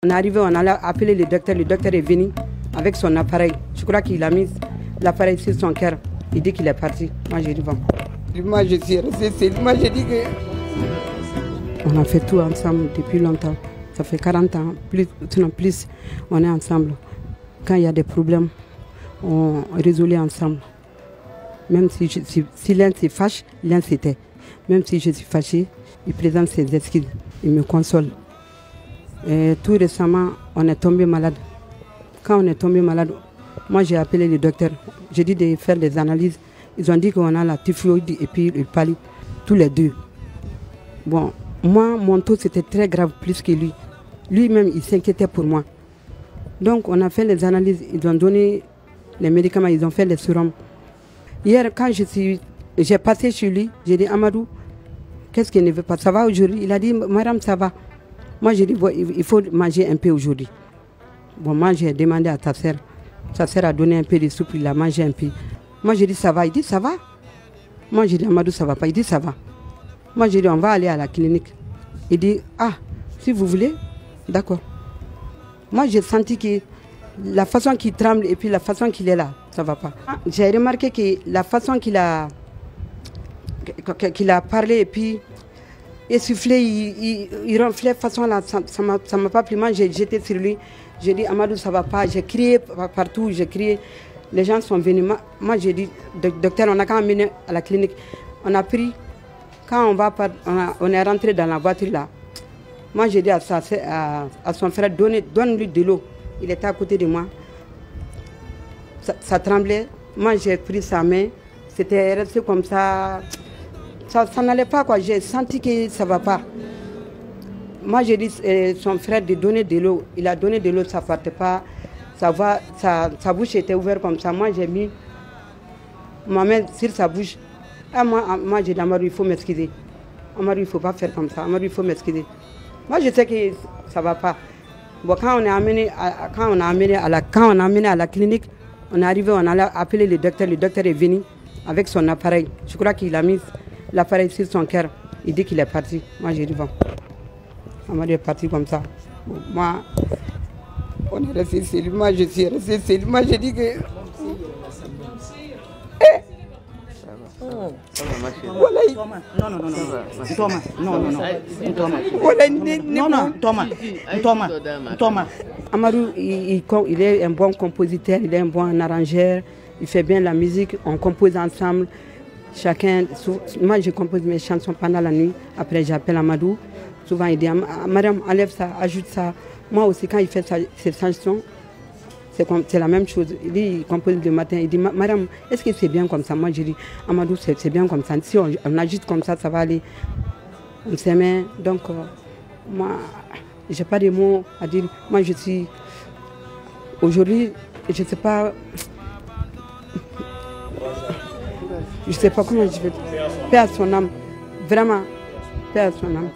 On est arrivé, on a appelé le docteur est venu avec son appareil. Je crois qu'il a mis l'appareil sur son cœur. Il dit qu'il est parti. Moi j'ai dit bon. Moi je suis restée. Moi j'ai dit que... On a fait tout ensemble depuis longtemps. Ça fait 40 ans, plus, on est ensemble. Quand il y a des problèmes, on résout ensemble. Même si l'un se fâche, l'un se tait. Même si je suis fâchée, il présente ses excuses. Il me console. Et tout récemment, on est tombé malade. Quand on est tombé malade, moi j'ai appelé le docteur. J'ai dit de faire des analyses. Ils ont dit qu'on a la typhoïde et puis le palu, tous les deux. Bon, moi, mon taux c'était très grave, plus que lui. Lui-même, il s'inquiétait pour moi. Donc on a fait les analyses, ils ont donné les médicaments, ils ont fait les sérums. Hier, quand j'ai passé chez lui, j'ai dit Amadou, qu'est-ce qu'il ne veut pas? Ça va aujourd'hui? Il a dit, madame, ça va. Moi, j'ai dit, bon, il faut manger un peu aujourd'hui. Bon, moi, j'ai demandé à ta sœur. Sa sœur a donné un peu de soupe, il a mangé un peu. Moi, j'ai dit, ça va. Il dit, ça va. Moi, j'ai dit, Amadou, ça va pas. Il dit, ça va. Moi, j'ai dit, on va aller à la clinique. Il dit, ah, si vous voulez, d'accord. Moi, j'ai senti que la façon qu'il tremble et puis la façon qu'il est là, ça ne va pas. J'ai remarqué que la façon qu'il a parlé et puis essoufflé, il ronflait de façon là, ça ne m'a pas plu. Moi, j'ai jeté sur lui. J'ai dit, Amadou, ça ne va pas. J'ai crié partout, j'ai crié. Les gens sont venus. Moi, j'ai dit, docteur, on a quand même mené à la clinique. On a pris, quand on est rentré dans la voiture là. Moi, j'ai dit à son frère, donne-lui de l'eau. Il était à côté de moi. Ça tremblait. Moi, j'ai pris sa main. C'était resté comme ça. Ça n'allait pas, quoi. J'ai senti que ça ne va pas. Moi, j'ai dit à son frère de donner de l'eau. Il a donné de l'eau, ça ne partait pas. Sa bouche était ouverte comme ça. Moi, j'ai mis ma main sur sa bouche. Ah, moi j'ai dit, Amadou, il faut m'excuser. Amadou, il ne faut pas faire comme ça. Amadou, il faut m'excuser. Moi, je sais que ça ne va pas. Bon, quand on a amené à la clinique, on est arrivé, on a appelé le docteur est venu avec son appareil. Je crois qu'il a mis l'appareil sur son cœur. Il dit qu'il est parti. Moi, j'ai dit bon. Amadou est parti comme ça. Bon, moi, on est resté seul. Moi, je suis resté seul. Moi, j'ai dit que... Amadou, il est un bon compositeur, il est un bon arrangeur, il fait bien la musique, on compose ensemble. Chacun, moi je compose mes chansons pendant la nuit, après j'appelle Amadou. Souvent il dit, madame, enlève ça, ajoute ça. Moi aussi quand il fait ses chansons, c'est la même chose. Il compose le matin, il dit, madame, est-ce que c'est bien comme ça? Moi, je dis, Amadou, c'est bien comme ça. Si on agite comme ça, ça va aller. On s'aime. Donc, moi, je n'ai pas de mots à dire. Moi, je suis... Aujourd'hui, je ne sais pas... Je ne sais pas comment je vais... Paix à son âme. Vraiment, paix à son âme.